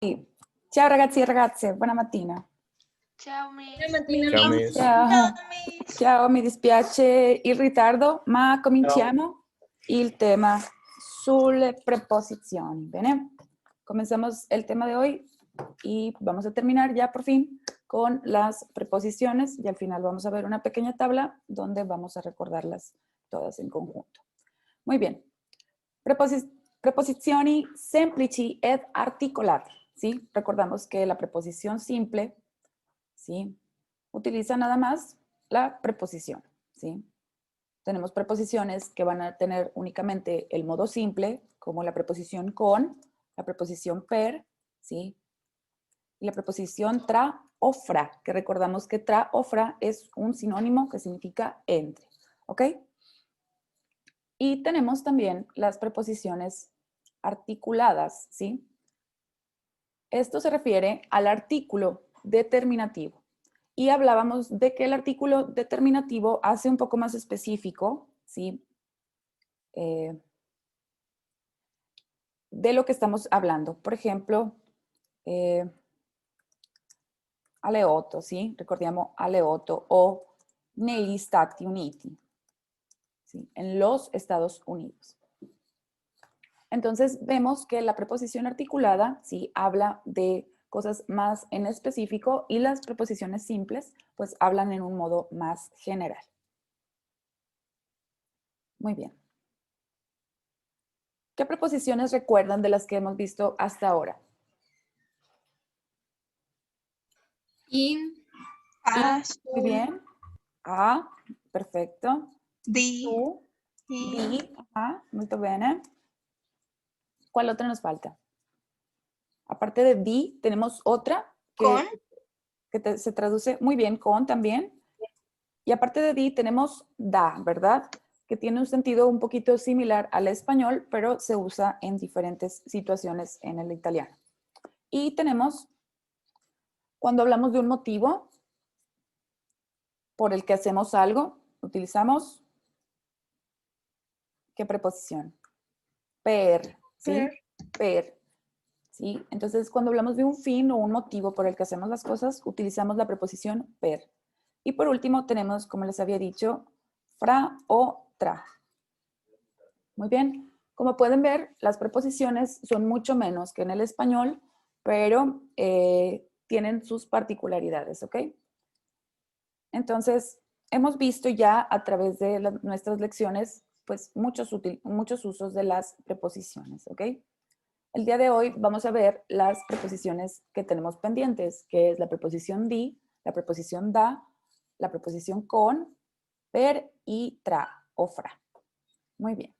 Ciao ragazzi e ragazze, buona mattina. Ciao Miss. Ciao Miss. Ciao. Miss. Ciao, mi dispiace il ritardo, ma cominciamo il tema sulle preposizioni. Bene, comenzamos el tema de hoy y vamos a terminar ya por fin con las preposiciones y al final vamos a ver una pequeña tabla donde vamos a recordarlas todas en conjunto. Muy bien. Preposizioni semplici ed articolate. ¿Sí? Recordamos que la preposición simple, ¿sí?, utiliza nada más la preposición, ¿sí? Tenemos preposiciones que van a tener únicamente el modo simple, como la preposición con, la preposición per, ¿sí? Y la preposición tra o fra, que recordamos que tra o fra es un sinónimo que significa entre, ¿ok? Y tenemos también las preposiciones articuladas, ¿sí? Esto se refiere al artículo determinativo. Y hablábamos de que el artículo determinativo hace un poco más específico, ¿sí? De lo que estamos hablando. Por ejemplo, Aleoto, ¿sí? Recordiamo Aleoto o negli Stati Uniti, ¿sí? En los Estados Unidos. Entonces vemos que la preposición articulada, ¿sí?, habla de cosas más en específico y las preposiciones simples pues hablan en un modo más general. Muy bien. ¿Qué preposiciones recuerdan de las que hemos visto hasta ahora? In, Muy bien. A, perfecto. di, Tu, di, ajá, muy bien. ¿Cuál otra nos falta? Aparte de di, tenemos otra con, que se traduce muy bien con también. Y aparte de di, tenemos da, ¿verdad? Que tiene un sentido un poquito similar al español, pero se usa en diferentes situaciones en el italiano. Y tenemos, cuando hablamos de un motivo por el que hacemos algo, utilizamos, ¿qué preposición? Per, ¿sí? Per, ¿sí? Entonces, cuando hablamos de un fin o un motivo por el que hacemos las cosas, utilizamos la preposición per. Y por último tenemos, como les había dicho, fra o tra. Muy bien. Como pueden ver, las preposiciones son mucho menos que en el español, pero tienen sus particularidades, ¿ok? Entonces, hemos visto ya a través de nuestras lecciones, pues, muchos usos de las preposiciones, ¿ok? El día de hoy vamos a ver las preposiciones que tenemos pendientes, que es la preposición di, la preposición da, la preposición con, per y tra o fra. Muy bien.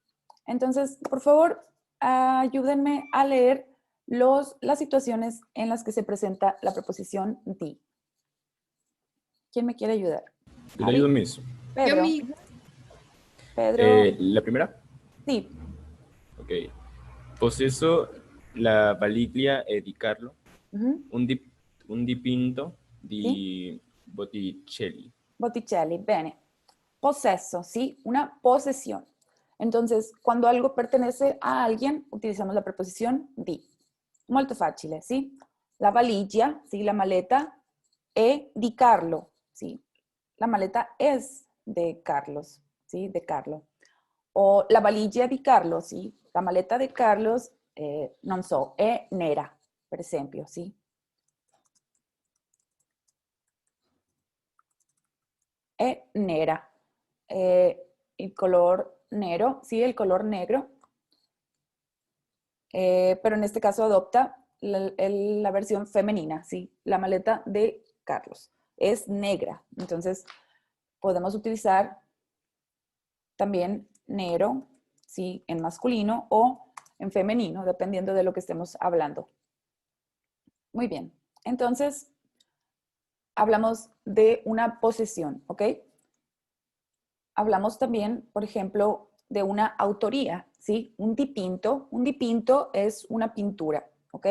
Entonces, por favor, ayúdenme a leer las situaciones en las que se presenta la preposición di. ¿Quién me quiere ayudar? Yo le ayudo, Miss. Pedro. Yo, Pedro. ¿La primera? Sí. Ok. Possesso la Valiglia di Carlo, un dipinto ¿Sí? di Botticelli. Botticelli, bene. Possesso, ¿sí? Una posesión. Entonces, cuando algo pertenece a alguien, utilizamos la preposición di. Molto facile, ¿sí? La valigia, ¿sí? La maleta, è di Carlo, ¿sí? La maleta es de Carlos, ¿sí? De Carlo. O la valigia di Carlo, ¿sí? La maleta de Carlos, non so, è nera, per esempio, ¿sí? È nera. El color negro, sí, el color negro, pero en este caso adopta la versión femenina, sí, la maleta de Carlos es negra, entonces podemos utilizar también negro, sí, en masculino o en femenino, dependiendo de lo que estemos hablando. Muy bien, entonces hablamos de una posesión, ¿ok? Hablamos también, por ejemplo, de una autoría, ¿sí? Un dipinto es una pintura, ¿ok?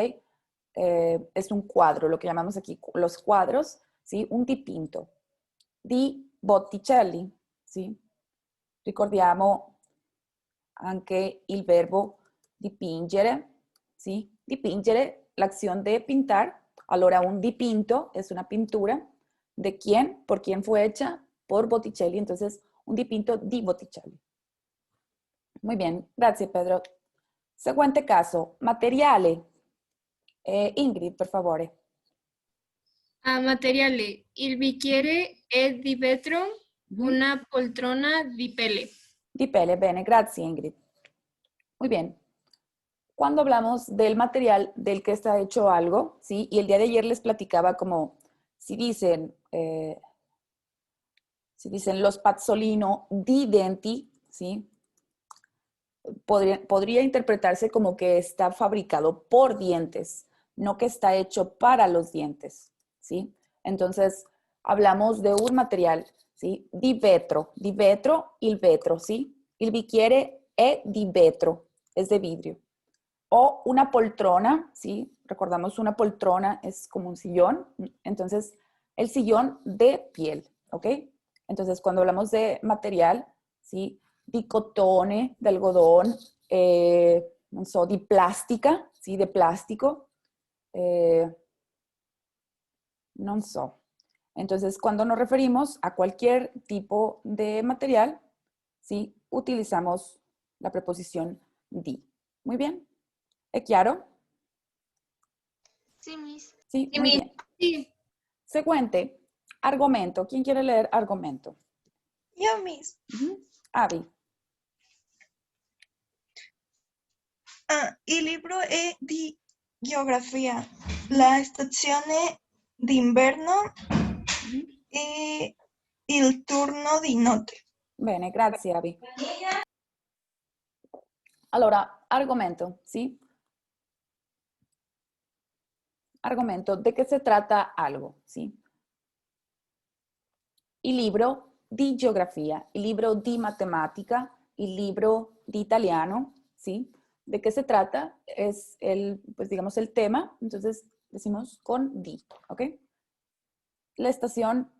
Es un cuadro, lo que llamamos aquí los cuadros, ¿sí? Un dipinto. Di Botticelli, ¿sí? Ricordiamo anche il verbo dipingere, ¿sí? Dipingere la acción de pintar. Allora, un dipinto es una pintura. ¿De quién? ¿Por quién fue hecha? Por Botticelli. Entonces, un dipinto di Botticelli. Muy bien, grazie Pedro. Seguente caso, materiale. Ingrid, per favore. Materiale. Il bicchiere è di vetro, una poltrona di pelle. Di pelle, bene, grazie Ingrid. Muy bien. Cuando hablamos del material del que está hecho algo, ¿sí? Y el día de ayer les platicaba como si dicen los Pazzolino di denti, ¿sí? Podría interpretarse como que está fabricado por dientes, no que está hecho para los dientes, ¿sí? Entonces, hablamos de un material, ¿sí? Di vetro, il vetro, ¿sí? Il bicchiere è di vetro, es de vidrio. O una poltrona, ¿sí? Recordamos una poltrona es como un sillón, entonces el sillón de piel, ¿ok? Entonces cuando hablamos de material, ¿sí? Di cotone, de algodón, non so, di plastica, ¿sí? De plástico, non so. Entonces cuando nos referimos a cualquier tipo de material, ¿sí? Utilizamos la preposición di. Muy bien. ¿Es claro? Sí, Miss. Sí, Sí, muy Miss. bien. Sí. Seguente, argumento. ¿Quién quiere leer argumento? Io, Miss. Abby. Il libro è di geografia. La stazione d'inverno e il turno di notte. Bene, grazie Abby. Allora, argumento, ¿sí? Argumento, ¿de qué se trata algo? ¿Sí? Il libro di geografia, il libro di matematica, il libro di italiano, ¿sí? ¿De qué se trata? Es el, pues digamos, el tema, entonces decimos con di, ¿ok? La estación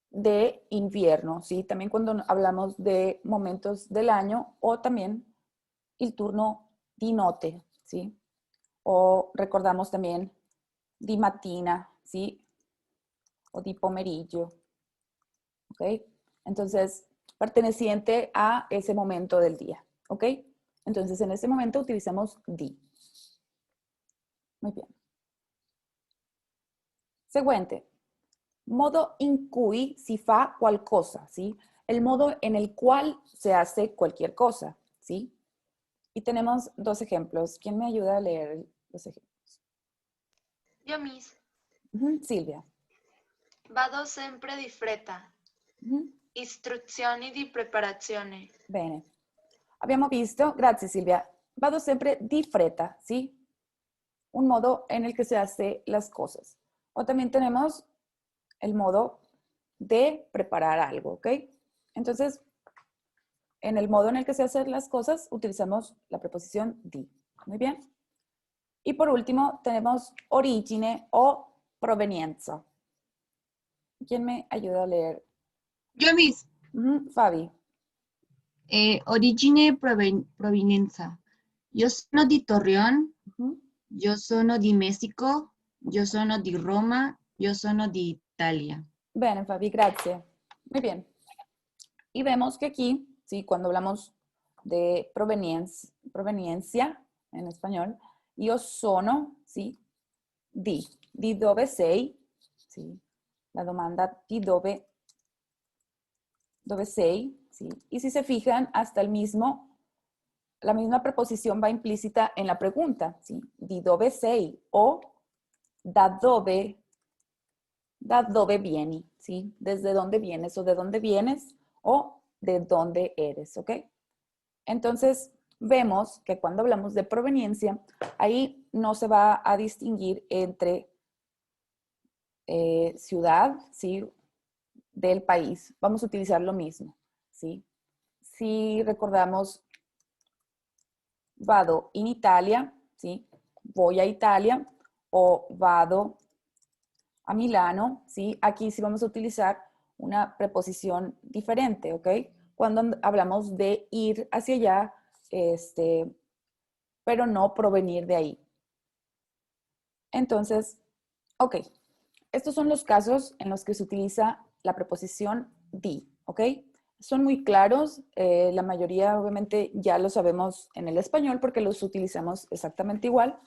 de invierno, ¿sí? También cuando hablamos de momentos del año o también el turno di notte, ¿sí? O recordamos también di mattina, ¿sí? O di pomeriggio, ¿ok? Entonces, perteneciente a ese momento del día, ¿ok? Entonces, en ese momento utilizamos di. Muy bien. Seguente. Modo in cui si fa qualcosa, ¿sí? El modo en el cual se hace cualquier cosa, ¿sí? Y tenemos dos ejemplos. ¿Quién me ayuda a leer los ejemplos? Io, Miss. Silvia. Vado sempre di fretta. Istruzioni di preparazione. Bene. Abbiamo visto, grazie Silvia, vado sempre di fretta, ¿sí? Un modo en el que se hace las cosas. O también tenemos el modo de preparar algo, ¿ok? Entonces, en el modo en el que se hacen las cosas, utilizamos la preposición di. Muy bien. Y por último, tenemos origine o provenienza. ¿Quién me ayuda a leer? Io, Miss. Fabi. Origine provenienza. Io sono di Torreón, io sono di Messico, io sono di Roma, io sono di Italia. Bene, Fabi, grazie. Muy bien. Y vemos que aquí, ¿sí? Cuando hablamos de proveniencia en español, io sono, ¿sí? Di dove sei, ¿sí? La domanda di dove sei, ¿sí? Y si se fijan, hasta la misma preposición va implícita en la pregunta, ¿sí? Di dove sei o da dove vieni, ¿sí? Desde dónde vienes o de dónde vienes o de dónde eres, ¿ok? Entonces, vemos que cuando hablamos de proveniencia, ahí no se va a distinguir entre ciudad, ¿sí? Del país. Vamos a utilizar lo mismo, ¿sí? Si recordamos, vado in Italia, ¿sí? Voy a Italia, o vado a Milano, ¿sí? Aquí sí vamos a utilizar una preposición diferente, ¿ok? Cuando hablamos de ir hacia allá, pero no provenir de ahí. Entonces, ok. Estos son los casos en los que se utiliza la preposición di, ¿ok? Son muy claros. La mayoría, obviamente, ya lo sabemos en el español porque los utilizamos exactamente igual.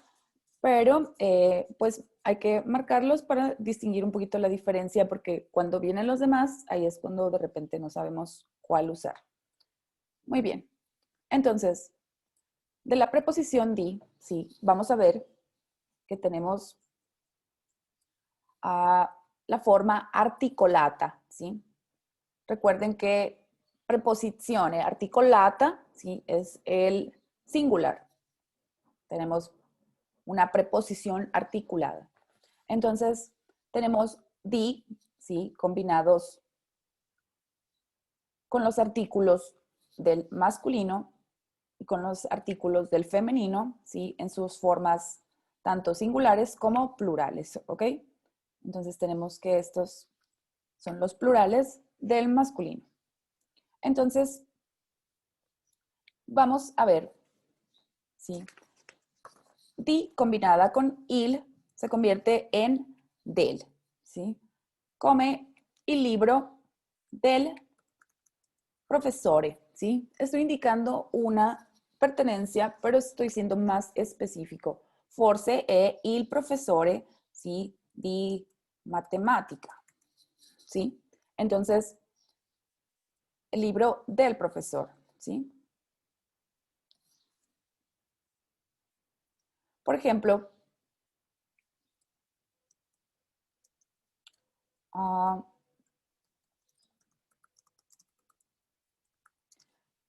Pero, pues, hay que marcarlos para distinguir un poquito la diferencia porque cuando vienen los demás, ahí es cuando de repente no sabemos cuál usar. Muy bien. Entonces, de la preposición di, sí, vamos a ver que tenemos la forma articolata, ¿sí? Recuerden que preposizione articolata, ¿sí? Es el singular. Tenemos una preposición articulada. Entonces, tenemos di, ¿sí? Combinados con los artículos del masculino y con los artículos del femenino, ¿sí? En sus formas tanto singulares como plurales, ¿ok? Entonces tenemos que estos son los plurales del masculino. Entonces, vamos a ver, ¿sí? Di combinada con il se convierte en del, ¿sí? Come il libro del professore, ¿sí? Estoy indicando una pertenencia, pero estoy siendo más específico. Forse è il professore, ¿sí? Di matematica, ¿sí? Entonces, el libro del profesor, ¿sí? Por ejemplo,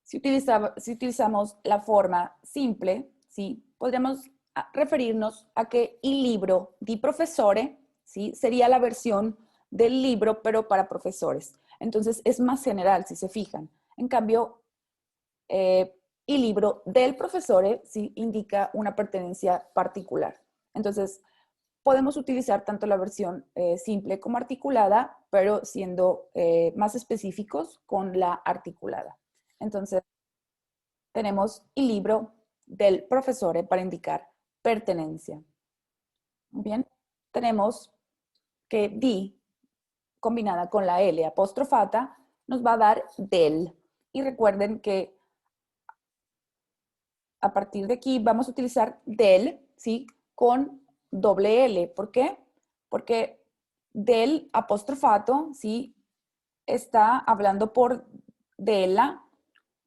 si utilizamos la forma simple, ¿sí? Podríamos referirnos a que el libro di professore, ¿sí? Sería la versión del libro, pero para profesores. Entonces, es más general, si se fijan. En cambio, el libro del profesore sí indica una pertenencia particular. Entonces, podemos utilizar tanto la versión simple como articulada, pero siendo más específicos con la articulada. Entonces, tenemos el libro del profesor para indicar pertenencia. Muy bien, tenemos que di combinada con la L apostrofata nos va a dar del. Y recuerden que a partir de aquí vamos a utilizar del, ¿sí? Con doble L. ¿Por qué? Porque del apostrofato, ¿sí? Está hablando por dela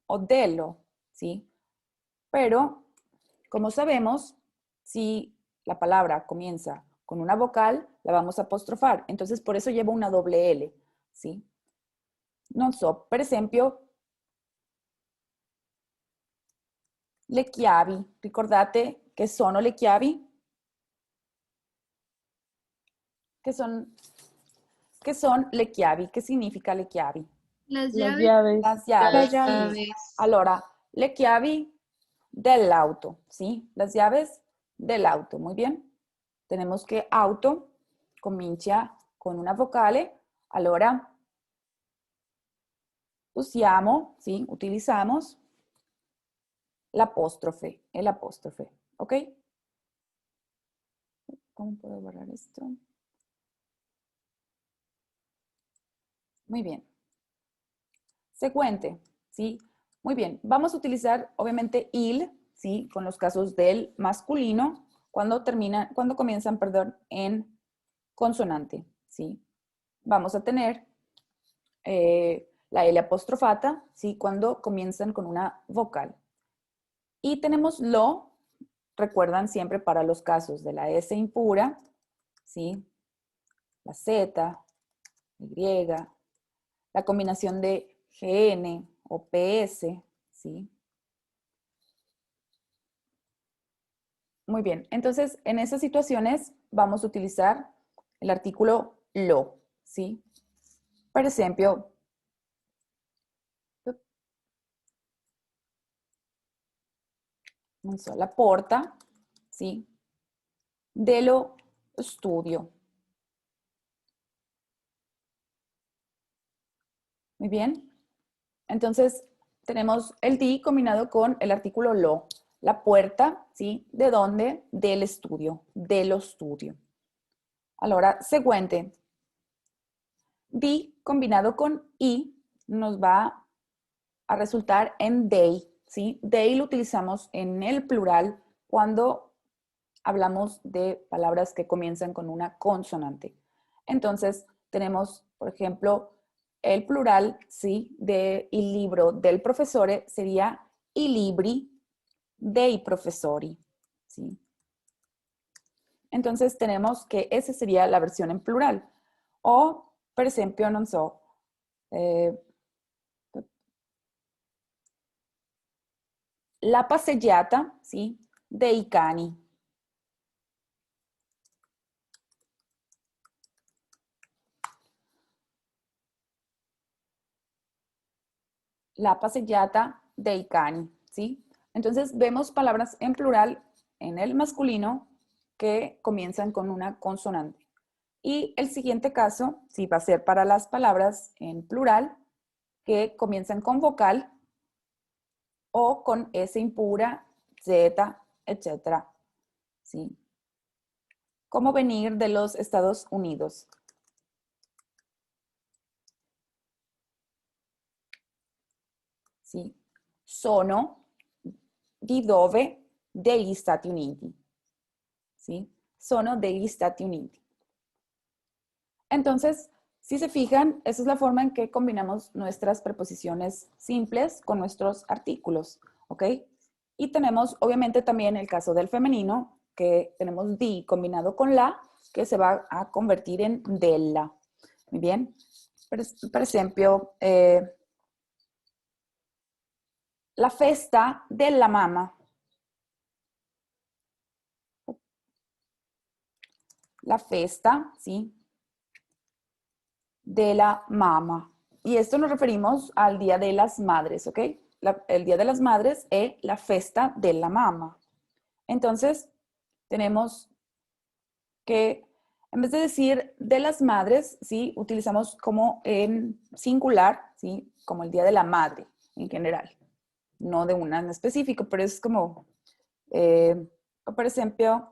o delo, ¿sí? Pero, como sabemos, si la palabra comienza con una vocal, la vamos a apostrofar. Entonces, por eso lleva una doble L, ¿sí? Non so, per esempio, le chiavi. Ricordate che sono le chiavi? ¿Qué son le chiavi? ¿Qué significa le chiavi? Las Las llaves. llaves. Las llaves. Las Sí. llaves. Allora, le chiavi dell'auto, ¿sí? Las llaves del auto, muy bien. Tenemos que auto comincia con una vocale, allora usiamo, ¿sí? Utilizamos l'apóstrofe, el apóstrofe, ¿ok? ¿Cómo puedo borrar esto? Muy bien. Secuente, ¿sí? Muy bien. Vamos a utilizar, obviamente, il, ¿sí? Con los casos del masculino, cuando comienzan, perdón, en consonante, ¿sí? Vamos a tener la L apostrofata, ¿sí? Cuando comienzan con una vocal. Y tenemos lo, recuerdan siempre para los casos de la S impura, ¿sí? La Z, Y, la combinación de GN o PS, ¿sí? Muy bien, entonces en esas situaciones vamos a utilizar el artículo lo, ¿sí? Por ejemplo, la porta, ¿sí? Dello studio. Muy bien. Entonces, tenemos el di combinado con el artículo lo. La puerta, ¿sí? ¿De dónde? Del studio, dello studio. Allora, seguente. Di combinado con i nos va a resultar en dei, ¿sí? Dei lo utilizamos en el plural cuando hablamos de palabras que comienzan con una consonante. Entonces, tenemos, por ejemplo, el plural, ¿sí? De il libro del professore sería i libri dei professori, ¿sí? Entonces, tenemos que esa sería la versión en plural. O, per esempio, non so, la passeggiata, ¿sí? Dei cani. La passeggiata dei cani, ¿sí? Entonces vemos palabras en plural en el masculino que comienzan con una consonante. Y el siguiente caso, sí, va a ser para las palabras en plural que comienzan con vocal o con S impura, Z, etc. ¿Sí? ¿Cómo venir de los Estados Unidos? ¿Sí? Sono di dove? Degli Stati Uniti. ¿Sí? Sono degli Stati Uniti. Entonces, si se fijan, esa es la forma en que combinamos nuestras preposiciones simples con nuestros artículos, ¿ok? Y tenemos, obviamente, también el caso del femenino, que tenemos di combinado con la, que se va a convertir en della. Muy bien. Per esempio, la festa della mamma. La festa, ¿sí? De la mamá. Y esto nos referimos al Día de las Madres, ¿ok? El Día de las Madres es la festa de la mamá. Entonces, tenemos que, en vez de decir de las madres, ¿sí? Utilizamos como en singular, ¿sí? Como el Día de la Madre en general. No de una en específico, pero es como, por ejemplo,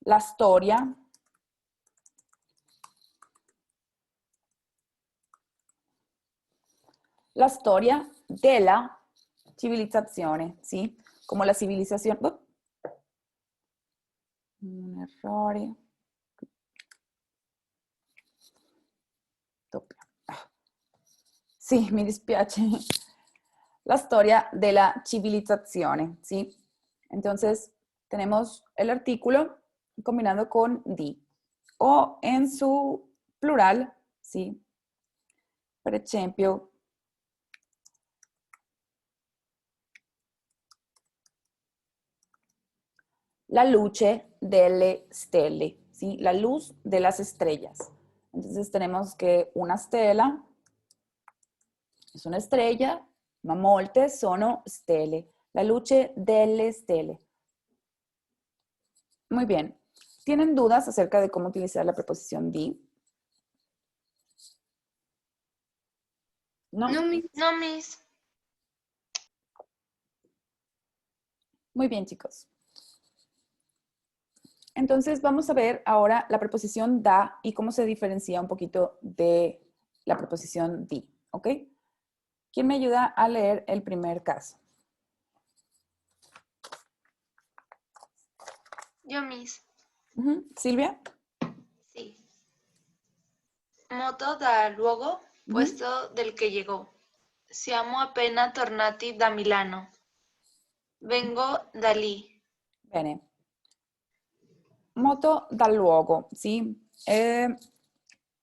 la storia della civilizzazione, ¿sí? Como la civilización. Un error. Sì, mi dispiace. La storia della civilizzazione, ¿sí? Entonces, tenemos el artículo combinado con di. O en su plural, ¿sí? Por ejemplo, la luce delle stelle, ¿sí? La luz de las estrellas. Entonces tenemos que una stella es una estrella, ma molte sono stelle. La luce delle stelle. Muy bien. ¿Tienen dudas acerca de cómo utilizar la preposición di? ¿No? No, Miss. No, Miss. Muy bien, chicos. Entonces vamos a ver ahora la preposición da y cómo se diferencia un poquito de la preposición di, ¿ok? ¿Quién me ayuda a leer el primer caso? Yo, Miss. Silvia. Sì. Moto dal luogo, puesto del che llegò. Siamo appena tornati da Milano. Vengo da lì. Bene. Moto dal luogo, ¿sí?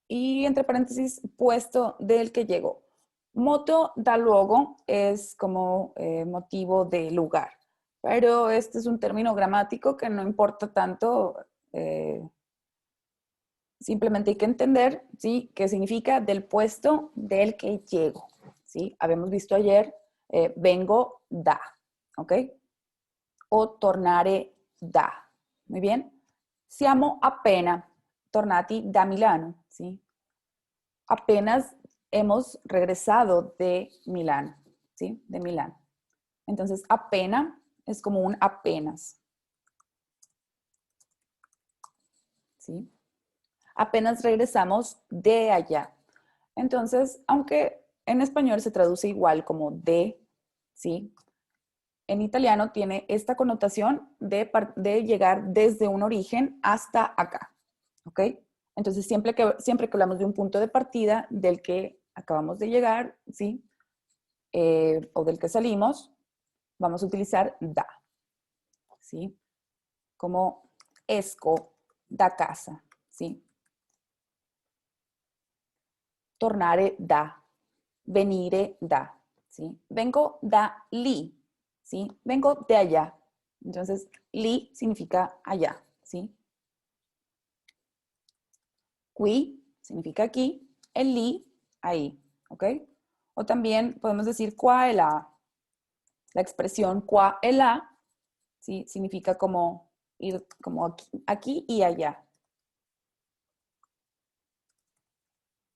Y entre paréntesis, puesto del que llegó. Moto dal luogo es como motivo de lugar, pero este es un término gramático que no importa tanto, simplemente hay que entender, ¿sí? ¿Qué significa del puesto del que llego? ¿Sí? Habíamos visto ayer, vengo da, ¿ok? O tornare da, muy bien. Siamo appena tornati da Milano, ¿sí? Apenas hemos regresado de Milán, ¿sí? De Milán. Entonces, appena es como un apenas. ¿Sí? Apenas regresamos de allá. Entonces, aunque en español se traduce igual como de, ¿sí? En italiano tiene esta connotación de llegar desde un origen hasta acá, ¿ok? Entonces, siempre que hablamos de un punto de partida del que acabamos de llegar, ¿sí? O del que salimos, vamos a utilizar da, ¿sí? Como esco da casa, ¿sí? Tornare da, venire da, ¿sí? Vengo da lì, ¿sí? Vengo de allá. Entonces, lì significa allá, ¿sí? Qui significa aquí, el lì, ahí, ¿ok? O también podemos decir qua e là. La expresión qua e là, ¿sí? Significa como ir como aquí y allá,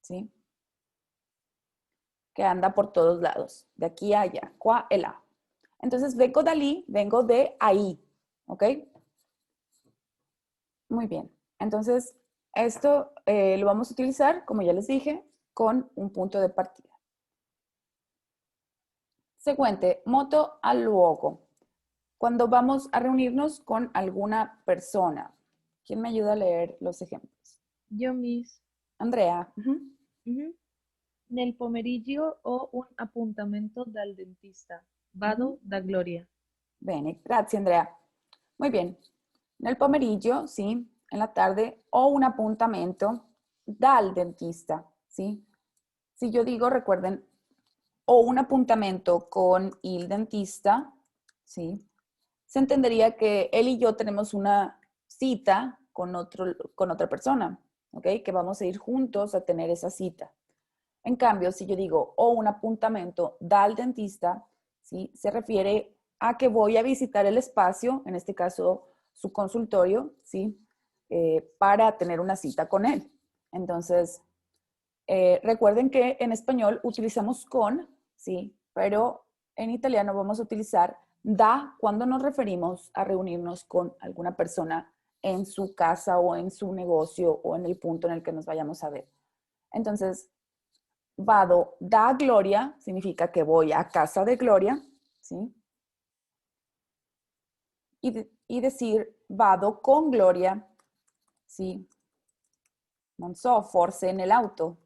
¿sí? Que anda por todos lados, de aquí a allá, qua e là. Entonces, vengo de allí, vengo de ahí, ¿ok? Muy bien. Entonces, esto lo vamos a utilizar, como ya les dije, con un punto de partida. Seguente, moto al luogo. Cuando vamos a reunirnos con alguna persona. ¿Quién me ayuda a leer los ejemplos? Io, Miss. Andrea. Mhm. Nel pomeriggio ho un appuntamento dal dentista. Vado da Gloria. Bene, grazie Andrea. Muy bien. Nel pomeriggio, sí, en la tarde, o un appuntamento dal dentista, ¿sí? Si yo digo, recuerden, o un appuntamento con el dentista, ¿sí? Se entendería que él y yo tenemos una cita con otra persona, ¿ok? Que vamos a ir juntos a tener esa cita. En cambio, si yo digo, o un appuntamento dal dentista, ¿sí? Se refiere a que voy a visitar el espacio, en este caso su consultorio, ¿sí? Para tener una cita con él. Entonces, recuerden que en español utilizamos con, ¿sí? Pero en italiano vamos a utilizar da cuando nos referimos a reunirnos con alguna persona en su casa o en su negocio o en el punto en el que nos vayamos a ver. Entonces, vado da Gloria significa que voy a casa de Gloria, ¿sí? Y decir vado con Gloria, ¿sí? Non so, forse nell'auto,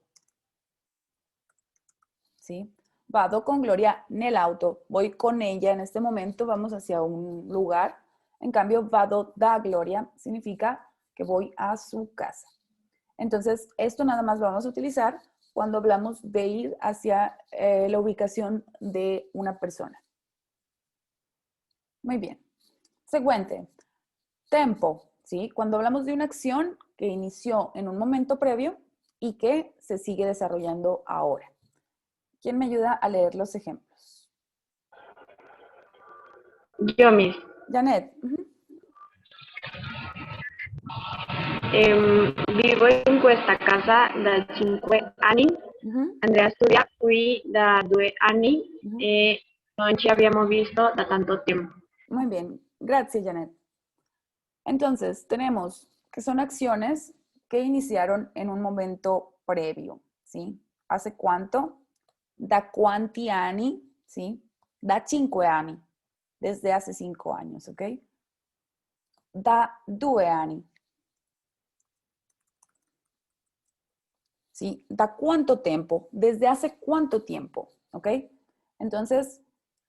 ¿sí? Vado con Gloria nell'auto, voy con ella en este momento, vamos hacia un lugar. En cambio, vado da Gloria significa que voy a su casa. Entonces, esto nada más lo vamos a utilizar cuando hablamos de ir hacia la ubicación de una persona. Muy bien. Siguiente. Tempo, ¿sí? Cuando hablamos de una acción que inició en un momento previo y que se sigue desarrollando ahora. ¿Quién me ayuda a leer los ejemplos? Io, Miss. Janet. Vivo in questa casa da 5 anni. Andrea studia qui da 2 anni e non ci abbiamo visto da tanto tempo. Muy bien, gracias Janet. Entonces, tenemos que son acciones que iniciaron en un momento previo, ¿sí? ¿Hace cuánto? Da quanti anni, ¿sí? Da 5 anni, desde hace 5 años, ¿ok? Da 2 anni. ¿Sí? ¿Da cuánto tiempo? ¿Desde hace cuánto tiempo? ¿Ok? Entonces,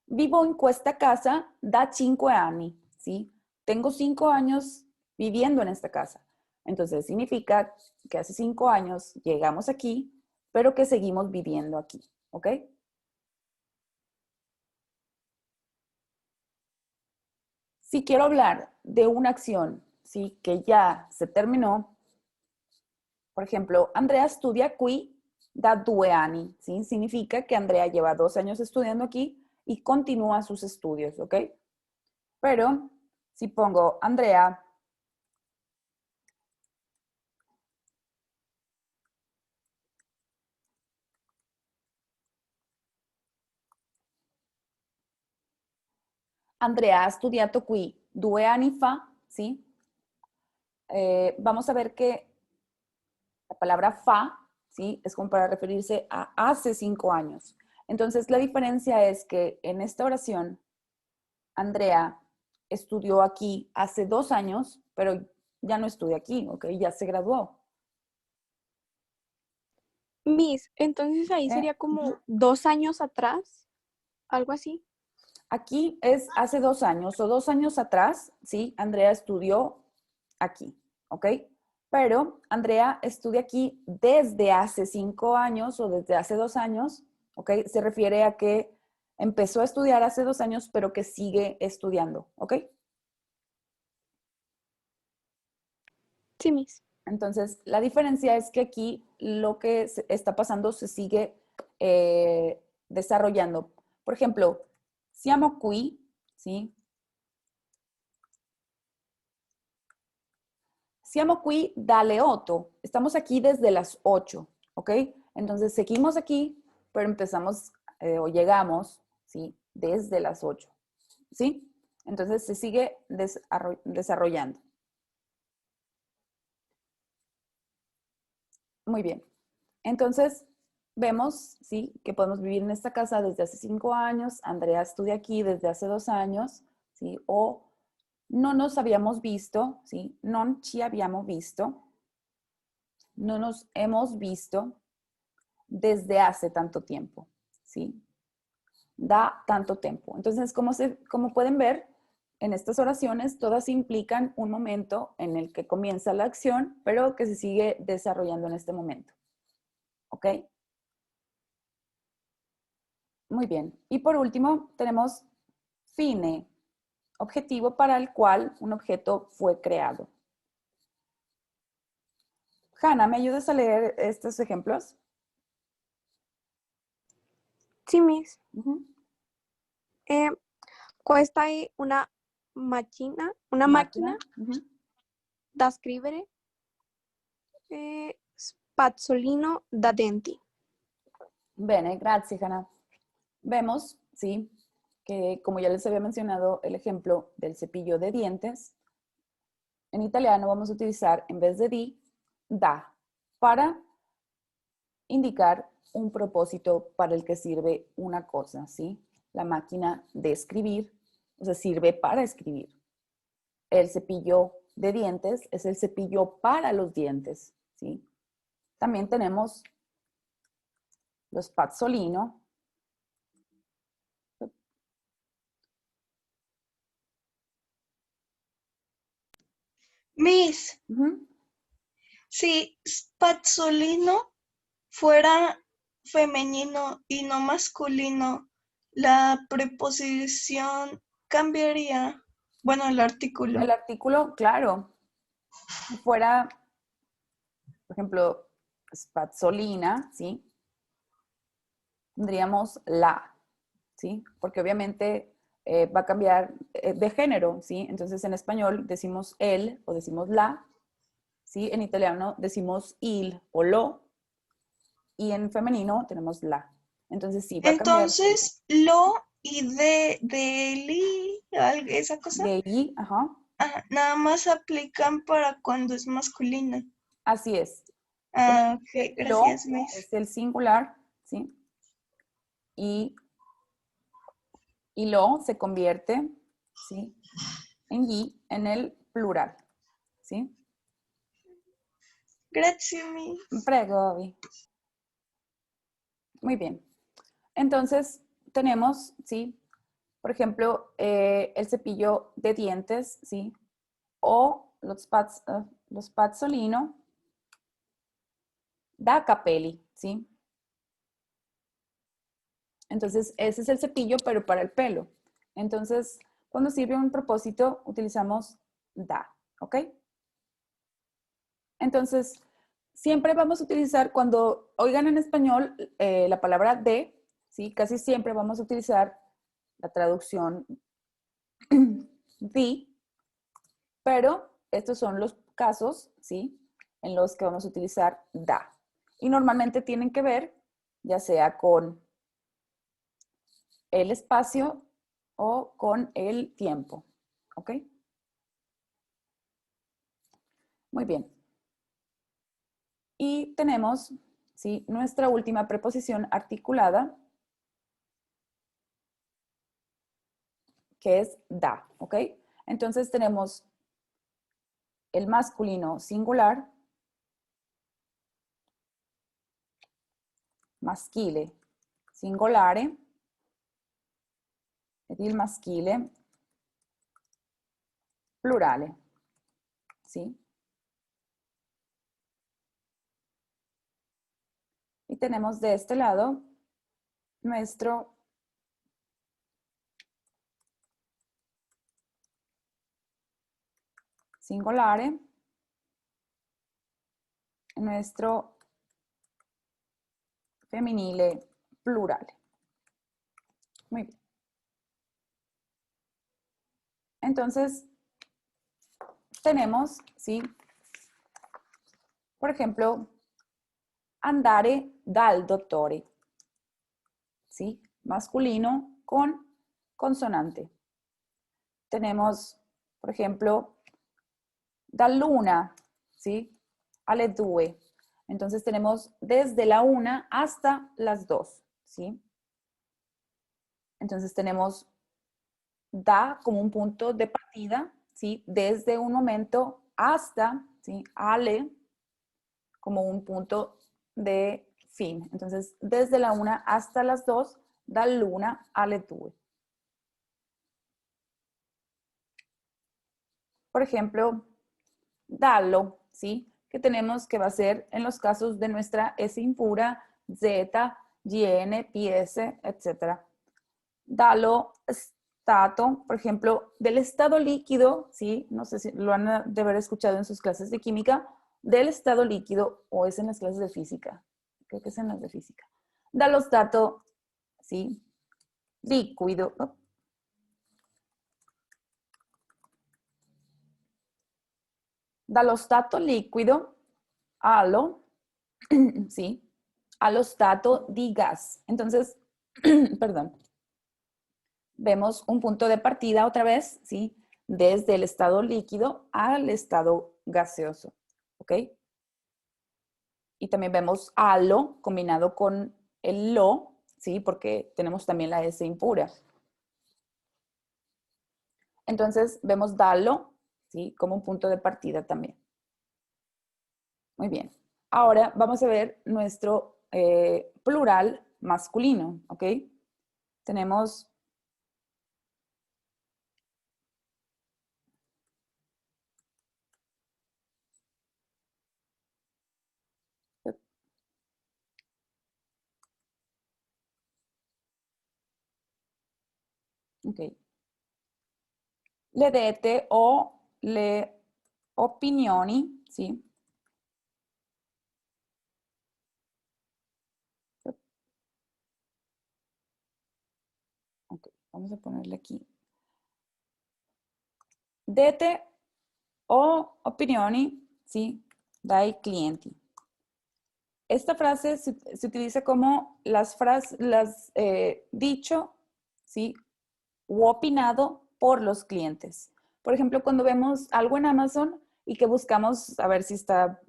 vivo en questa casa da 5 anni, ¿sí? Tengo 5 años viviendo en esta casa. Entonces, significa que hace 5 años llegamos aquí, pero que seguimos viviendo aquí, ¿ok? Si quiero hablar de una acción, ¿sí? Que ya se terminó, por ejemplo, Andrea studia qui da 2 anni, ¿sí? Significa que Andrea lleva 2 años estudiando aquí y continúa sus estudios, ¿ok? Pero si pongo Andrea Andrea ha studiato qui 2 anni fa, ¿sí? Vamos a ver que la palabra fa, ¿sí? Es como para referirse a hace 5 años. Entonces, la diferencia es que en esta oración, Andrea estudió aquí hace 2 años, pero ya no estudia aquí, ¿ok? Ya se graduó. Miss, entonces ahí sería como 2 años atrás, algo así. Aquí es hace 2 años o 2 años atrás, ¿sí? Andrea estudió aquí, ¿ok? Pero Andrea estudia aquí desde hace 5 años o desde hace 2 años, ¿ok? Se refiere a que empezó a estudiar hace 2 años, pero que sigue estudiando, ¿ok? Sí, Miss. Entonces, la diferencia es que aquí lo que está pasando se sigue desarrollando. Por ejemplo, siamo qui, ¿sí? Siamo qui dalle 8. Estamos aquí desde las 8, ¿ok? Entonces, seguimos aquí, pero empezamos o llegamos, ¿sí? Desde las 8, ¿sí? Entonces, se sigue desarrollando. Muy bien. Entonces, vemos, ¿sí? Que podemos vivir en esta casa desde hace 5 años. Andrea estudia aquí desde hace 2 años, ¿sí? O no nos habíamos visto, ¿sí? Non ci abbiamo visto. No nos hemos visto desde hace tanto tiempo, ¿sí? Da tanto tiempo. Entonces, como pueden ver, en estas oraciones todas implican un momento en el que comienza la acción, pero que se sigue desarrollando en este momento. ¿Ok? Muy bien. Y por último, tenemos fine, objetivo para el cual un objeto fue creado. Hanna, ¿me ayudas a leer estos ejemplos? Sí, Miss. Questa è una macchina da scrivere, spazzolino da denti. Bene, grazie, Hanna. Vemos, sí, que como ya les había mencionado el ejemplo del cepillo de dientes, en italiano vamos a utilizar en vez de di, da, para indicar un propósito para el que sirve una cosa, ¿sí? La máquina de escribir, o sea, sirve para escribir. El cepillo de dientes es el cepillo para los dientes, ¿sí? También tenemos los spazzolino. Miss, si spazzolino fuera femenino y no masculino, la preposición cambiaría. Bueno, el artículo. El artículo, claro. Si fuera, por ejemplo, spazzolina, ¿sí? Tendríamos la, ¿sí? Porque obviamente va a cambiar de género, ¿sí? Entonces en español decimos el o decimos la, ¿sí? En italiano decimos il o lo, y en femenino tenemos la. Entonces sí, va a cambiar. Entonces, lo y de li, esa cosa, De y, ajá. nada más aplican para cuando es masculina. Así es. Ok, gracias, Lo Miss. es el singular, ¿sí? Y lo se convierte, ¿sí? En y en el plural, ¿sí? Gracias, Miss. Prego, Abby. Muy bien. Entonces, tenemos, ¿sí? Por ejemplo, el cepillo de dientes, ¿sí? O los spazzolino da capelli, ¿sí? Entonces, ese es el cepillo, pero para el pelo. Entonces, cuando sirve un propósito, utilizamos da, ¿ok? Entonces, siempre vamos a utilizar, cuando oigan en español la palabra de, ¿sí? Casi siempre vamos a utilizar la traducción the, pero estos son los casos, ¿sí? En los que vamos a utilizar da. Y normalmente tienen que ver, ya sea con el espacio o con el tiempo. ¿Ok? Muy bien. Y tenemos, ¿sí?, nuestra última preposición articulada, que es da. ¿Ok? Entonces tenemos el masculino singular, maschile singolare, ed il maschile plurale. ¿Sí? Y tenemos de este lado nuestro singolare, nuestro femminile plurale. Muy bien. Entonces, tenemos, ¿sí?, por ejemplo, andare dal dottore, ¿sí?, masculino con consonante. Tenemos, por ejemplo, dall'una, ¿sí?, alle due. Entonces tenemos desde la 1 hasta las 2, ¿sí? Entonces tenemos da como un punto de partida, ¿sí?, desde un momento hasta, ¿sí?, ale como un punto de fin. Entonces, desde la 1 hasta las 2, dall'una alle due. Por ejemplo, dallo, ¿sí?, que tenemos que va a ser en los casos de nuestra S impura, Z, GN, PS, etc. Dallo stato, por ejemplo, del estado líquido, ¿sí? No sé si lo han de haber escuchado en sus clases de química, del estado líquido, o es en las clases de física. Creo que es en las de física. Dallo stato, ¿sí?, líquido. Dallo stato liquido allo, ¿sí?, allo stato di gas. Entonces, perdón, vemos un punto de partida otra vez, ¿sí?, desde el estado líquido al estado gaseoso, ¿ok? Y también vemos allo combinado con el lo, ¿sí?, porque tenemos también la S impura. Entonces, vemos dallo, ¿sí?, como un punto de partida también. Muy bien. Ahora vamos a ver nuestro plural masculino, ¿ok? Tenemos ok. Le dette o le opinioni, ¿sí? Ok, vamos a ponerle aquí. Dette o opinioni, ¿sí?, dai clienti. Esta frase se utiliza como las frases, dicho, ¿sí?, u opinado por los clientes. Por ejemplo, cuando vemos algo en Amazon y que buscamos a ver si está,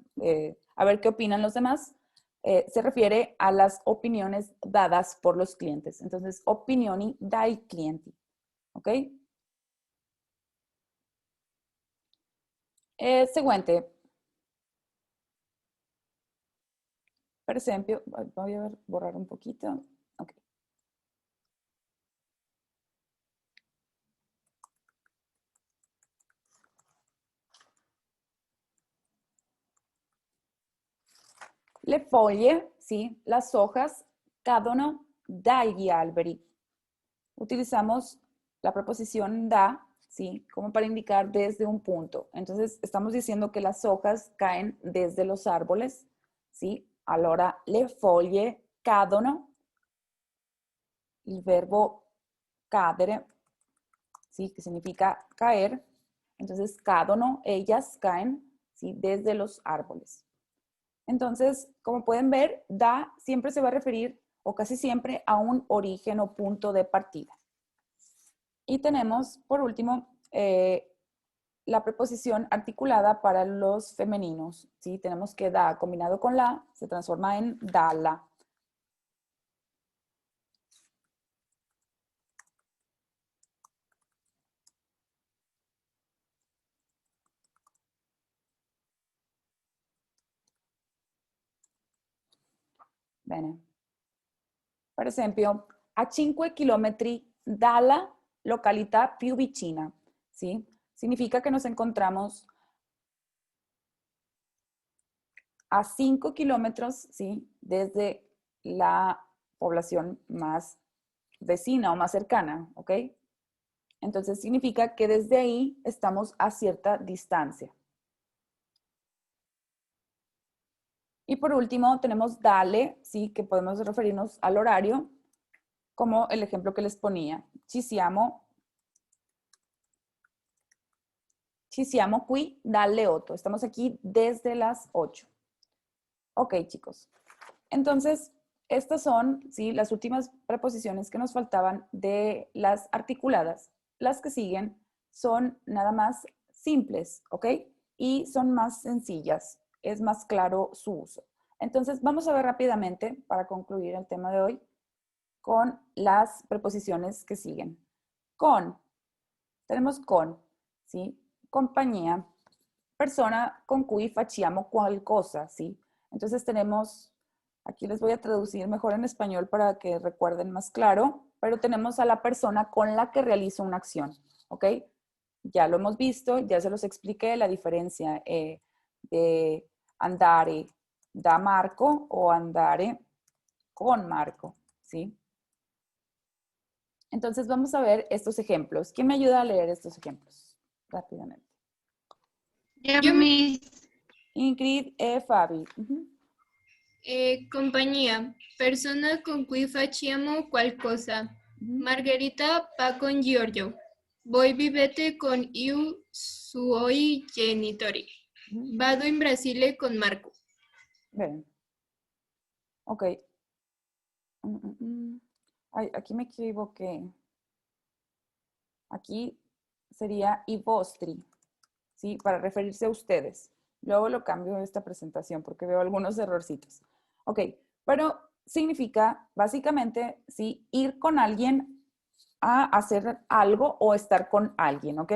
a ver qué opinan los demás, se refiere a las opiniones dadas por los clientes. Entonces, opinioni dai clienti. ¿Ok? Seguente. Per esempio, voy a borrar un poquito. Ok. Le foglie, ¿sí?, las hojas, cadono dagli alberi. Utilizamos la preposición da, ¿sí?, como para indicar desde un punto. Entonces, estamos diciendo que las hojas caen desde los árboles, ¿sí? Allora, le foglie cadono, el verbo cadere, ¿sí?, que significa caer. Entonces, cadono, ellas caen, ¿sí?, desde los árboles. Entonces, como pueden ver, da siempre se va a referir, o casi siempre, a un origen o punto de partida. Y tenemos, por último, la preposición articulada para los femeninos, ¿sí? Tenemos que da combinado con la se transforma en dala. Bene. Per esempio, a 5 chilometri dalla località più vicina, ¿sí? Significa que nos encontramos a 5 kilómetros, ¿sí? Desde la población más vecina o más cercana, ¿ok? Entonces significa que desde ahí estamos a cierta distancia. Y por último tenemos dale, ¿sí? Que podemos referirnos al horario, como el ejemplo que les ponía. Ci siamo qui dalle 8. Estamos aquí desde las 8. Ok, chicos. Entonces, estas son, ¿sí? Las últimas preposiciones que nos faltaban de las articuladas. Las que siguen son nada más simples, ¿ok? Y son más sencillas. Es más claro su uso. Entonces, vamos a ver rápidamente, para concluir el tema de hoy, con las preposiciones que siguen. Con. Tenemos con, ¿sí? Compañía. Persona con cui facciamo qualcosa, ¿sí? Entonces tenemos, aquí les voy a traducir mejor en español para que recuerden más claro, pero tenemos a la persona con la que realizo una acción, ¿ok? Ya lo hemos visto, ya se los expliqué la diferencia de andare da Marco o andare con Marco, ¿sí? Entonces vamos a ver estos ejemplos. ¿Quién me ayuda a leer estos ejemplos? Rápidamente. Yo, Miss. Ingrid e Fabi. Compañía, persona con cui facciamo qualcosa. Margherita va con Giorgio. Voi vivete con i suoi genitori. Vado in Brasile con Marco. Bien. Ok. Ay, aquí me equivoqué. Aquí sería i vostri, ¿sí? Para referirse a ustedes. Luego lo cambio de esta presentación porque veo algunos errorcitos. Ok, pero significa básicamente, ¿sí? Ir con alguien a hacer algo o estar con alguien, ¿ok?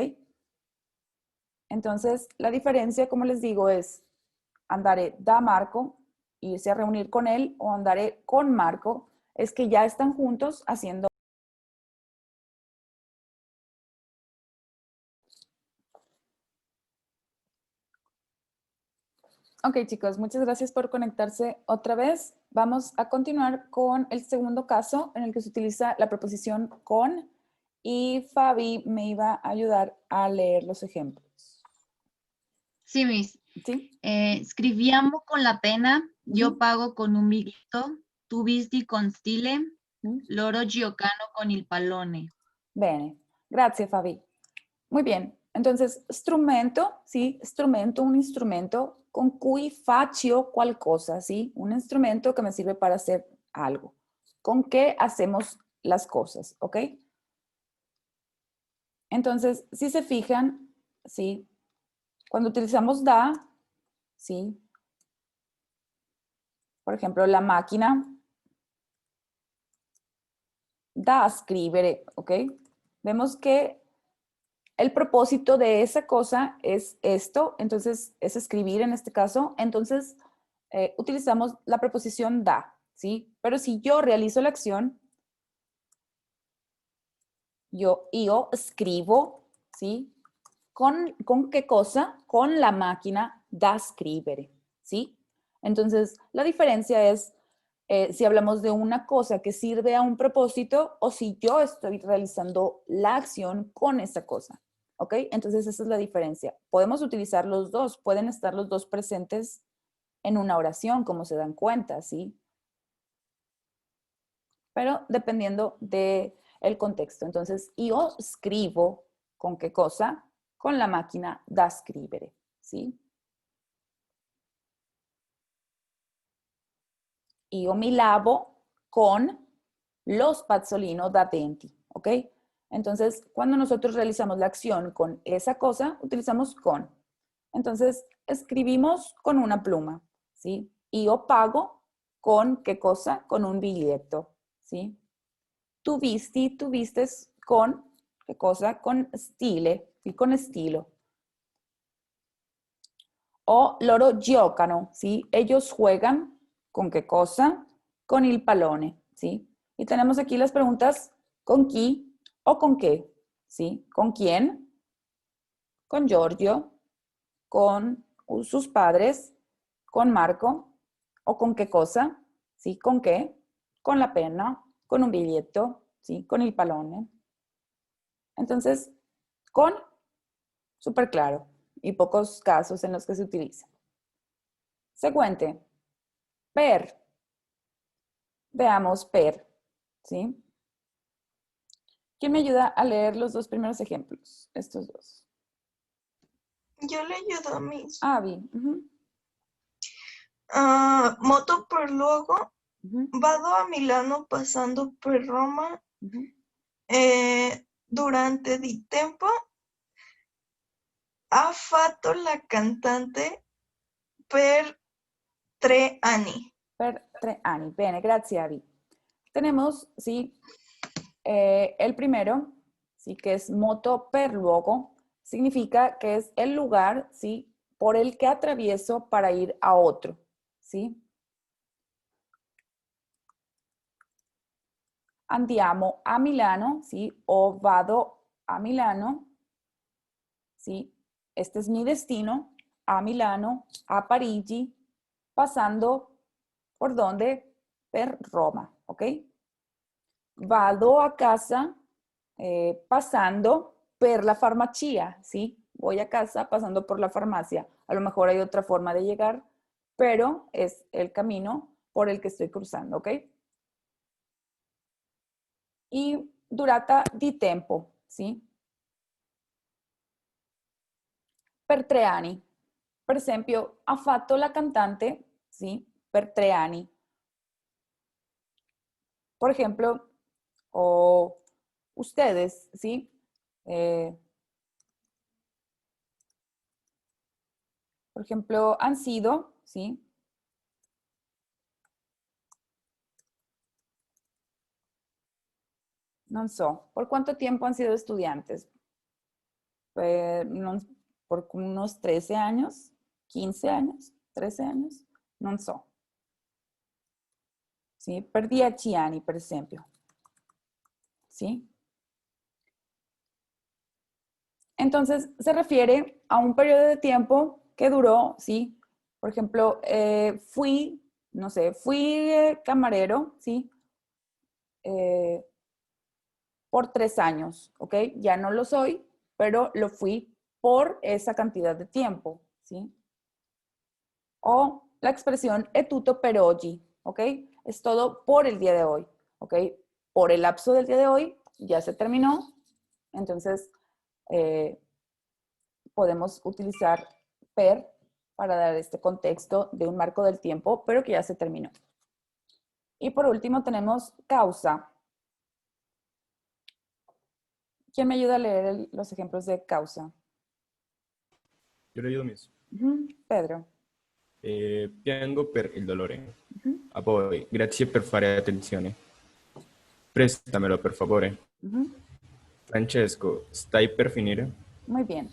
Entonces, la diferencia, como les digo, es andare da Marco, irse a reunir con él, o andare con Marco, es que ya están juntos haciendo. Ok, chicos, muchas gracias por conectarse otra vez. Vamos a continuar con el segundo caso en el que se utiliza la preposición con, y Fabi me iba a ayudar a leer los ejemplos. Sí, Miss. ¿Sí? Scriviamo con la pena, io pago con un biglietto, tu visti con stile, loro giocano con il pallone. Bene, grazie Fabi. Muy bien, entonces, strumento, ¿sí? Strumento, un instrumento con cui faccio qualcosa, ¿sí? Un instrumento que me sirve para hacer algo. ¿Con qué hacemos las cosas? ¿Ok? Entonces, si se fijan, ¿sí? Cuando utilizamos da, ¿sí? Por ejemplo, la máquina da scrivere, ¿ok? Vemos que el propósito de esa cosa es esto, entonces es escribir en este caso, entonces utilizamos la preposición da, ¿sí? Pero si yo realizo la acción, yo escribo, ¿sí? ¿Con qué cosa? Con la máquina da scrivere, ¿sí? Entonces, la diferencia es si hablamos de una cosa que sirve a un propósito o si yo estoy realizando la acción con esa cosa, ¿ok? Entonces, esa es la diferencia. Podemos utilizar los dos, pueden estar los dos presentes en una oración, como se dan cuenta, ¿sí? Pero dependiendo del contexto. Entonces, yo escribo, ¿con qué cosa? Con la máquina da scrivere, ¿sí? Io mi lavo con lo spazzolino da denti, ¿ok? Entonces, cuando nosotros realizamos la acción con esa cosa, utilizamos con. Entonces, escribimos con una pluma, ¿sí? Y yo pago con ¿qué cosa? Con un billete, ¿sí? Tu vistes con ¿qué cosa? Con stile, ¿sí? Con estilo. O loro giocano, ¿sí? Ellos juegan ¿con qué cosa? Con il pallone, ¿sí? Y tenemos aquí las preguntas ¿con quién o con qué? ¿Sí? ¿Con quién? Con Giorgio, con sus padres, con Marco, o con qué cosa, ¿sí? ¿Con qué? Con la pena, con un billete, ¿sí? Con il pallone. Entonces, con, súper claro, y pocos casos en los que se utiliza. Seguente, per. Veamos per, ¿sí? ¿Quién me ayuda a leer los dos primeros ejemplos? Estos dos. Yo le ayudo a Miss. Avi. Moto per luogo. Vado a Milano passando per Roma. Durante di tempo ha fatto la cantante per 3 anni. Per 3 anni. Bene, grazie Avi. Tenemos, sí, el primero, sí, que es moto per luogo, significa que es el lugar, sí, por el que atravieso para ir a otro, sí. Andiamo a Milano, sí, o vado a Milano, sí. Este es mi destino, a Milano, a Parigi, pasando por donde, per Roma, ¿ok? Vado a casa pasando per la farmacia, ¿sí? Voy a casa pasando por la farmacia. A lo mejor hay otra forma de llegar, pero es el camino por el que estoy cruzando, ¿ok? Y durata di tempo, ¿sí? Per 3 anni. Per esempio, ha fatto la cantante, ¿sí? Per 3 anni. Por ejemplo, o ustedes, ¿sí? Por ejemplo, han sido, ¿sí? No sé, ¿por cuánto tiempo han sido estudiantes? Por unos 13 años, 15 años, 13 años, non so. ¿Sí? Per 10 anni, per esempio. ¿Sí? Entonces, se refiere a un periodo de tiempo que duró, ¿sí? Por ejemplo, fui camarero, ¿sí? Por 3 años, ¿ok? Ya no lo soy, pero lo fui por esa cantidad de tiempo, ¿sí? O la expresión è tutto per oggi, ¿ok? Es todo por el día de hoy, ¿ok? Por el lapso del día de hoy ya se terminó, entonces podemos utilizar per para dar este contexto de un marco del tiempo, pero que ya se terminó. Y por último tenemos causa. ¿Quién me ayuda a leer los ejemplos de causa? Yo le ayudo mismo. Pedro. Piango per il dolore. A voi, grazie per fare attenzione. Préstamelo, per favore. Francesco, stai per finire? Muy bien.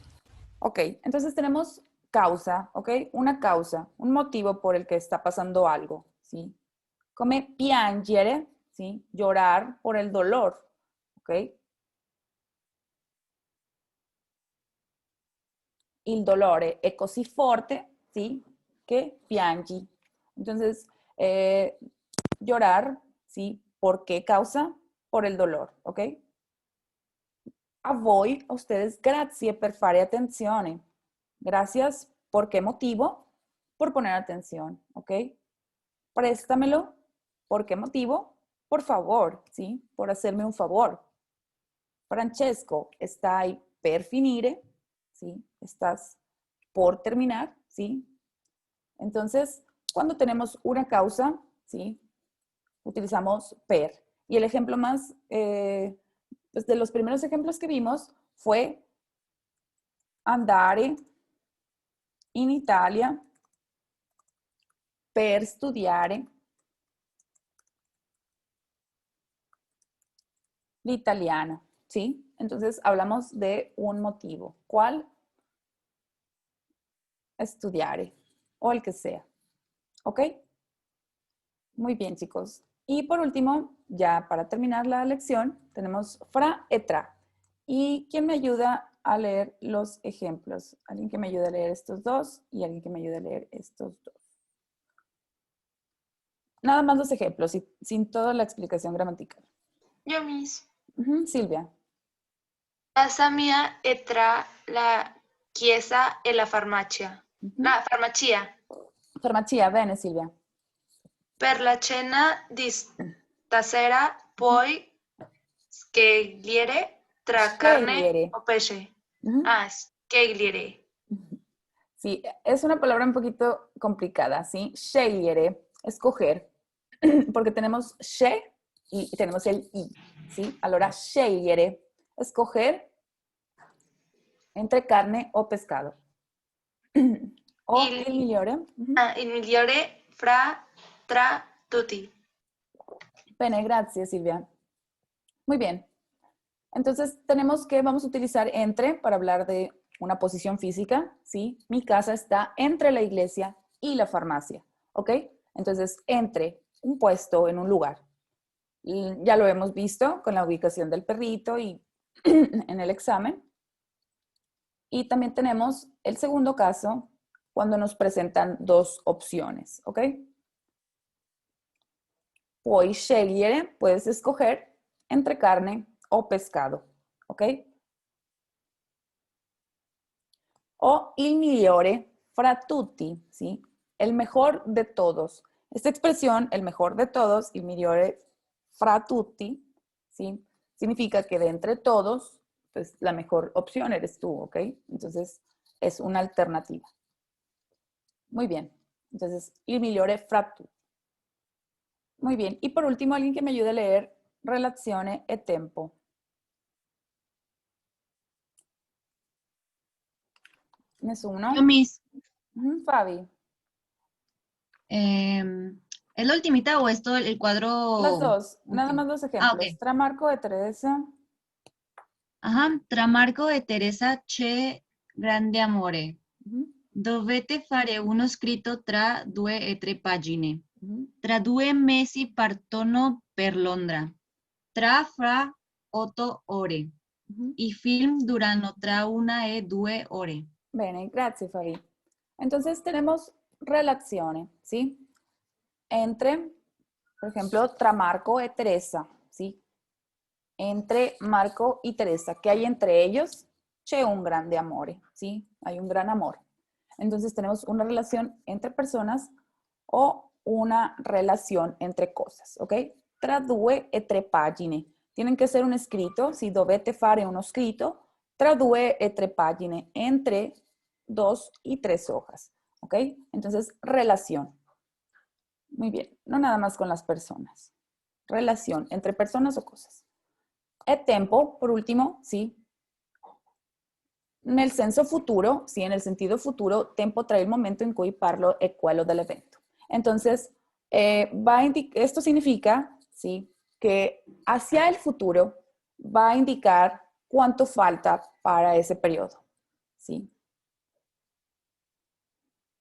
Ok, entonces tenemos causa, ¿ok? Una causa, un motivo por el que está pasando algo, ¿sí? Come piangere, ¿sí? Llorar por el dolor, ¿ok? Il dolore è così forte, ¿sí? Que piangi. Entonces, llorar, ¿sí? ¿Por qué causa? Por el dolor, ¿ok? A voi, a ustedes, grazie per fare attenzione. Gracias, ¿por qué motivo? Por poner atención, ¿ok? Préstamelo, ¿por qué motivo? Por favor, ¿sí? Por hacerme un favor. Francesco, stai per finire, ¿sí? Estás por terminar, ¿sí? Entonces, cuando tenemos una causa, ¿sí? Utilizamos per. Y el ejemplo más Pues de los primeros ejemplos que vimos fue andare in Italia per studiare l'italiano, ¿sí? Entonces hablamos de un motivo. ¿Cuál? Estudiare o el que sea. ¿Ok? Muy bien, chicos. Y por último, ya para terminar la lección, tenemos fra e tra. ¿Y quién me ayuda a leer los ejemplos? Alguien que me ayude a leer estos dos y alguien que me ayude a leer estos dos. Nada más los ejemplos, sin toda la explicación gramatical. Yo mismo. Silvia. Casa mia e tra la chiesa e la farmacia. La farmacia. Farmacia, bene Silvia. Per la cena di stasera puoi scegliere tra carne o pesce. Scegliere. Sí, es una palabra un poquito complicada, ¿sí? Scegliere, escoger, porque tenemos sce y tenemos el i, ¿sí? Allora, scegliere, escoger entre carne o pescado. O il migliore. Il migliore tra tutti. Bene, gracias, Silvia. Muy bien. Entonces, tenemos que vamos a utilizar entre para hablar de una posición física, ¿sí? Mi casa está entre la iglesia y la farmacia, ¿ok? Entonces, entre un puesto en un lugar. Y ya lo hemos visto con la ubicación del perrito y en el examen. Y también tenemos el segundo caso cuando nos presentan dos opciones, ¿ok? Puoi scegliere, puedes escoger entre carne o pescado, ¿ok? O il migliore fra tutti, ¿sí? El mejor de todos. Esta expresión, el mejor de todos, il migliore fra tutti, ¿sí? Significa que de entre todos, pues la mejor opción eres tú, ¿ok? Entonces, es una alternativa. Muy bien. Entonces, il migliore fra tutti. Muy bien. Y por último, alguien que me ayude a leer relazione e tempo. Nessuno? Yo mis. Fabi. ¿Es la ultimita o es todo el cuadro? Las dos. último? Nada más los ejemplos. Ok. Tra Marco de Teresa. Tra Marco e Teresa c'è grande amore. Dovete fare uno scritto tra 2 e 3 pagine. Tra 2 mesi partono per Londra. Fra 8 ore. I film durano tra 1 e 2 ore. Bene, grazie Fabi. Entonces tenemos relazione, ¿sí? Entre, por ejemplo, tra Marco e Teresa, ¿sí? Entre Marco y Teresa. ¿Qué hay entre ellos? C'è un grande amore, ¿sí? Hay un gran amor. Entonces tenemos una relación entre personas o una relación entre cosas, ¿ok? Tra 2 e 3 pagine. Tienen que ser un escrito, si dovete fare uno scritto, tra 2 e 3 pagine, entre 2 y 3 hojas, ¿ok? Entonces, relación. Muy bien, no nada más con las personas. Relación entre personas o cosas. E tempo, por último, ¿sí? Nel senso futuro, sí, en el sentido futuro, tempo trae el momento in cui parlo e quello dell'evento. Entonces, esto significa, ¿sí? Que hacia el futuro va a indicar cuánto falta para ese periodo, ¿sí?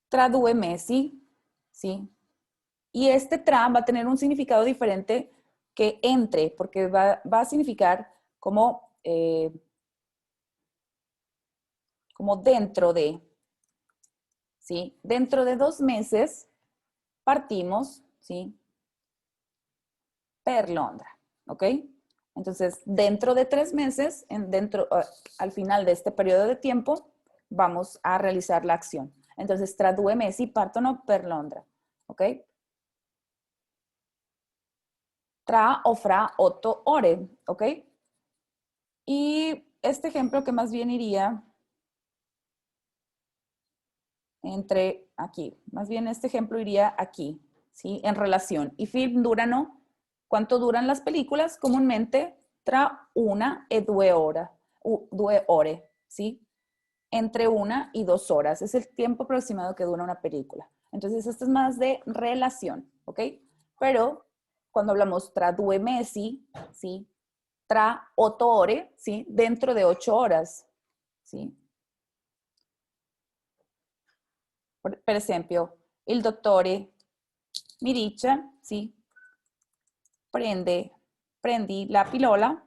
Tra 2 mesi, ¿sí? Y este tra va a tener un significado diferente que entre, porque va a significar como dentro de, ¿sí? Dentro de 2 meses partimos, ¿sí? Per Londra, ¿ok? Entonces, dentro de 3 meses, al final de este periodo de tiempo, vamos a realizar la acción. Entonces, tra 2 mesi partono per Londra, ¿ok? Tra o fra 8 ore, ¿ok? Y este ejemplo que más bien iría entre aquí, más bien este ejemplo iría aquí, ¿sí? En relación. Y film durano, ¿cuánto duran las películas? Comúnmente tra 1 e 2 ore, ¿sí? Entre 1 y 2 horas. Es el tiempo aproximado que dura una película. Entonces, esto es más de relación, ¿ok? Pero cuando hablamos tra 2 mesi, ¿sí? Tra 8 ore, ¿sí? Dentro de 8 horas, ¿sí? Per esempio, il dottore mi dice, ¿sí? Prendi la pillola,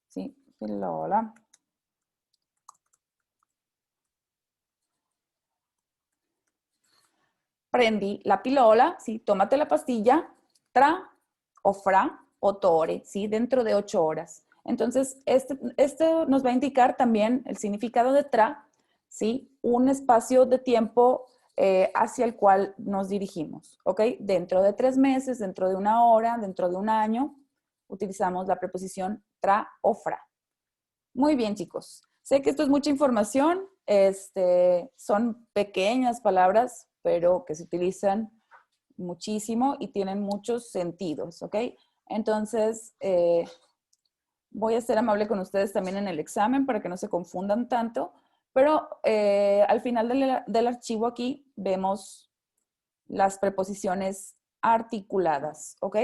¿sí? Pillola. Prendi la pillola, ¿sí? Tómate la pastilla, tra o fra 8 ore, ¿sí? Dentro de 8 horas. Entonces, este nos va a indicar también el significado de tra, ¿sí? Un espacio de tiempo hacia el cual nos dirigimos, ¿ok? Dentro de 3 meses, dentro de 1 hora, dentro de 1 año, utilizamos la preposición tra o fra. Muy bien, chicos. Sé que esto es mucha información, son pequeñas palabras, pero que se utilizan muchísimo y tienen muchos sentidos, ¿ok? Entonces, voy a ser amable con ustedes también en el examen para que no se confundan tanto, pero al final del archivo aquí vemos las preposiciones articuladas, ¿ok?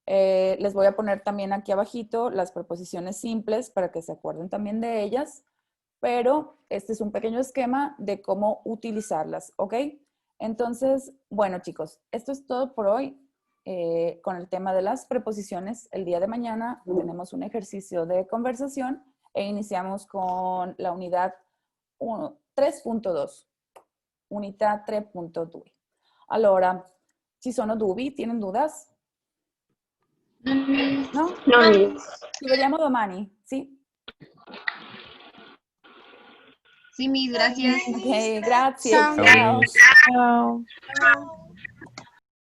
Les voy a poner también aquí abajito las preposiciones simples para que se acuerden también de ellas, pero este es un pequeño esquema de cómo utilizarlas, ¿ok? Entonces, bueno chicos, esto es todo por hoy con el tema de las preposiciones. El día de mañana tenemos un ejercicio de conversación e iniciamos con la unidad 3.2, unità 3.2. Allora, ci sono dubbi? Tienen dudas? No? No, Ci vediamo domani, sì? Sí, mis gracias. Ok, grazie. Ciao. Ciao. Adiós. Chao. Chao.